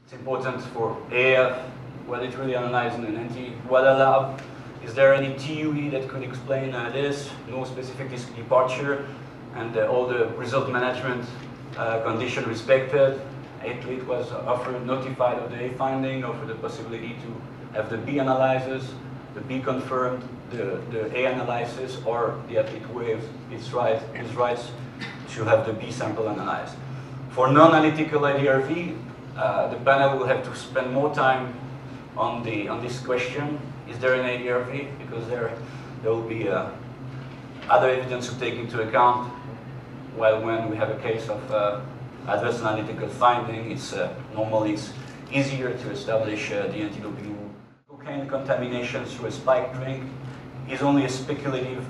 It's important for AF, whether it's really analyzed in an anti-WADA lab. Is there any TUE that could explain this? No specific departure, and all the result management condition respected. It was offered, notified of the A finding, offered the possibility to have the B analysis, the B confirmed, the A analysis, or the athlete waives his rights to have the B sample analyzed. For non-analytical ADRV, the panel will have to spend more time on this question. Is there an ADRV? Because there will be other evidence to take into account. While when we have a case of adverse analytical finding, it's normally easier to establish the anti-doping rule. Cocaine contamination through a spike drink is only a speculative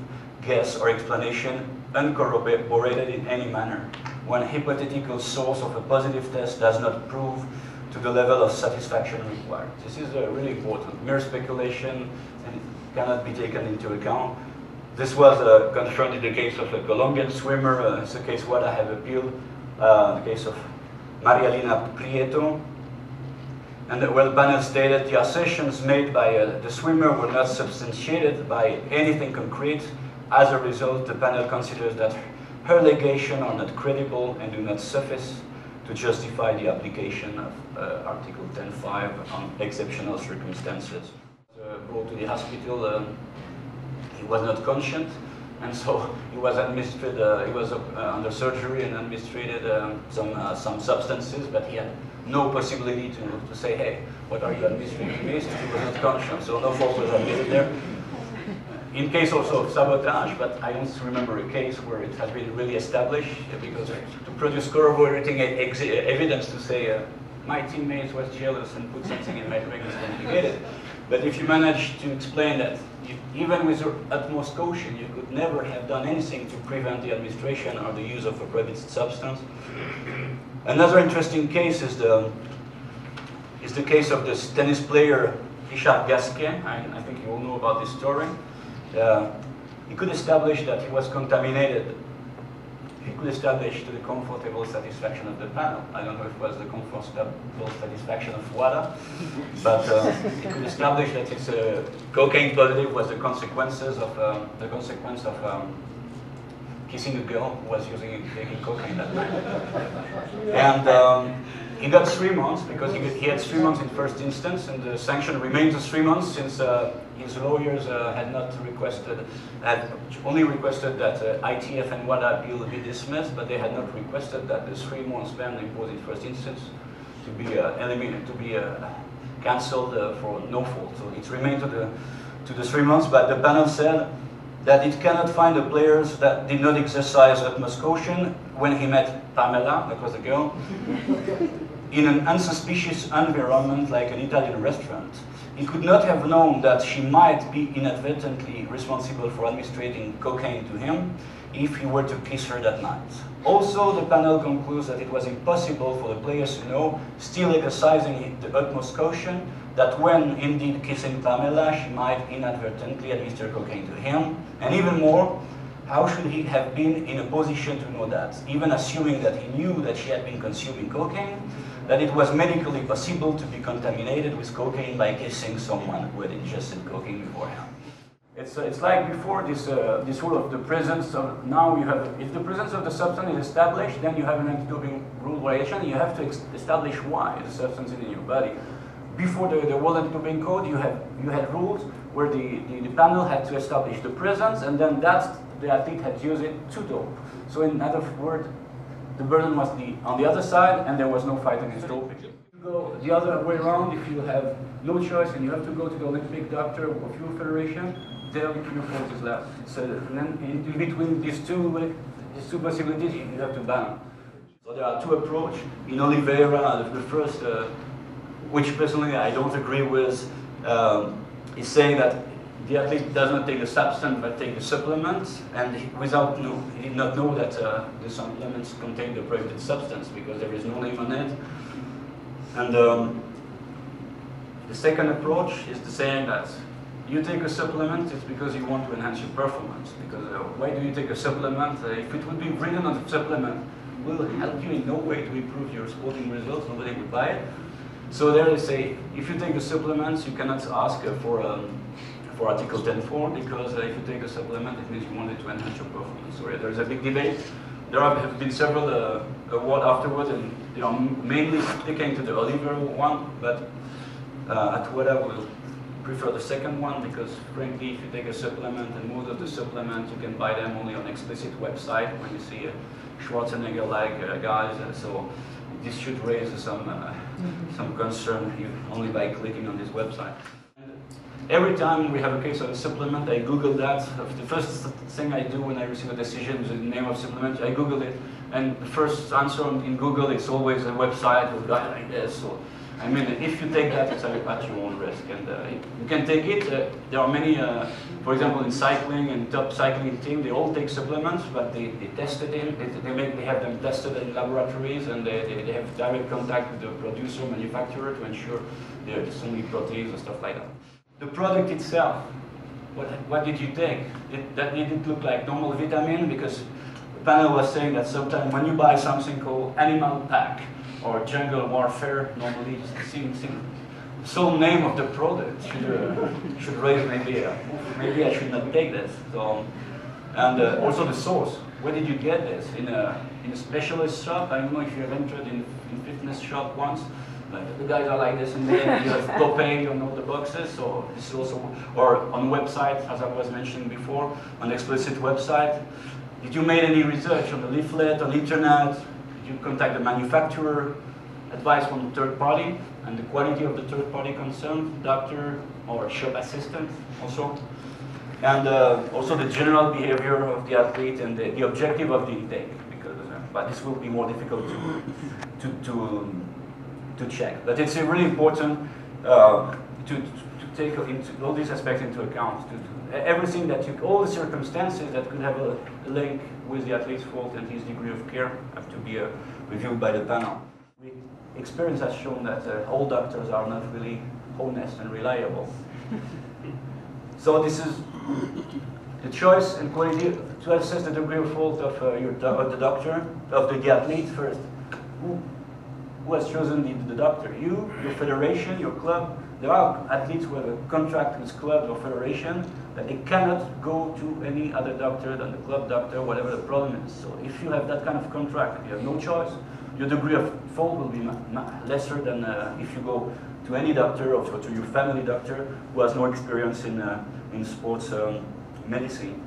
guess or explanation, uncorroborated in any manner, when a hypothetical source of a positive test does not prove to the level of satisfaction required. This is really important. Mere speculation and it cannot be taken into account. This was confirmed in the case of a Colombian swimmer. It's a case what I have appealed, the case of Marialina Prieto. And the panel stated the assertions made by the swimmer were not substantiated by anything concrete. As a result, the panel considers that her allegations are not credible and do not suffice to justify the application of Article 10.5 on exceptional circumstances. Brought to the hospital, he was not conscient, and so he was administered. He was under surgery and administered some substances, but he had no possibility to say, "Hey, what are you administering to me?" Since he was not conscious, so no fault was admitted there. In case also of sabotage, but I don't remember a case where it has been really established, because to produce corroborating evidence to say my teammate was jealous and put something in my drink is complicated. But if you manage to explain that even with your utmost caution, you could never have done anything to prevent the administration or the use of a prohibited substance. Another interesting case is the case of this tennis player Richard Gasquet. I think you all know about this story. He could establish that he was contaminated. He could establish to the comfortable satisfaction of the panel. I don't know if it was the comfortable satisfaction of WADA, but he could establish that his cocaine positive was the consequence of kissing a girl who was taking cocaine that night. And he got 3 months because he had 3 months in first instance, and the sanction remains 3 months since his lawyers had only requested that ITF and WADA appeal be dismissed, but they had not requested that the 3 months ban imposed in first instance to be eliminated, to be cancelled for no fault. So it remained to the 3 months, but the panel said that it cannot find the players that did not exercise utmost caution when he met Pamela, that was the girl, in an unsuspicious environment like an Italian restaurant. He could not have known that she might be inadvertently responsible for administering cocaine to him if he were to kiss her that night. Also, the panel concludes that it was impossible for the players to know, still exercising the utmost caution, that when indeed kissing Pamela, she might inadvertently administer cocaine to him. And even more, how should he have been in a position to know that, even assuming that he knew that she had been consuming cocaine, that it was medically possible to be contaminated with cocaine by kissing someone who had ingested cocaine beforehand. It's like before this rule of the presence of, now you have, if the presence of the substance is established, then you have an anti-doping rule violation, and you have to establish why the substance is in your body. Before the World Anti-Doping Code, you had rules where the panel had to establish the presence, and then the athlete had to use it to dope. So in other words, the burden was on the other side, and there was no fight against doping. If you go the other way around, if you have no choice and you have to go to the Olympic doctor or fuel federation, there your fault is left. So then in between these two possibilities, you have to balance. So there are two approaches. In Oliveira, the first, which personally I don't agree with, is saying that the athlete does not take the substance but take the supplements, and he did not know that the supplements contain the prohibited substance because there is no name on it. And the second approach is the saying that you take a supplement, it's because you want to enhance your performance. Because why do you take a supplement? If it would be written on the supplement, will help you in no way to improve your sporting results, nobody would buy it. So there they say, if you take a supplement, you cannot ask for Article 10.4, because if you take a supplement, it means you wanted to enhance your performance. So there's a big debate. There have been several awards afterwards, and they are mainly sticking to the Oliver one, but at WEDA we'll prefer the second one, because frankly, if you take a supplement, and most of the supplements, you can buy them only on explicit website when you see Schwarzenegger-like guys, so this should raise some concern only by clicking on this website. Every time we have a case of a supplement, I Google that. The first thing I do when I receive a decision is the name of supplement. I Google it, and the first answer in Google is always a website with a guy like this. So, I mean, if you take that, it's at your own risk, and you can take it. There are many, for example, in cycling and top cycling team, they all take supplements, but they test it in. They have them tested in laboratories, and they have direct contact with the producer, manufacturer, to ensure there's only proteins and stuff like that. The product itself, what did you take? That didn't look like normal vitamin, because the panel was saying that sometimes when you buy something called Animal Pack or Jungle Warfare, normally the sole name of the product should raise maybe I should not take this. So, and also the source. Where did you get this? In a specialist shop? I don't know if you have entered in fitness shop once. The guys are like this, and then you have Popeye on all the boxes. So this is also, or on website, as I was mentioning before, on explicit website. Did you make any research on the leaflet, on internet? Did you contact the manufacturer? Advice from the third party, and the quality of the third party concerned, doctor or shop assistant also. And also the general behavior of the athlete and the objective of the intake, because, but this will be more difficult to check. But it's really important to take all these aspects into account. Everything all the circumstances that could have a link with the athlete's fault and his degree of care have to be reviewed by the panel. Experience has shown that all doctors are not really honest and reliable. So this is the choice and quality to assess the degree of fault of the doctor, of the athlete first. Who has chosen the doctor? You, your federation, your club. There are athletes who have a contract with clubs or federation that they cannot go to any other doctor than the club doctor, whatever the problem is. So if you have that kind of contract, you have no choice. Your degree of fault will be lesser than if you go to any doctor or to your family doctor who has no experience in sports medicine.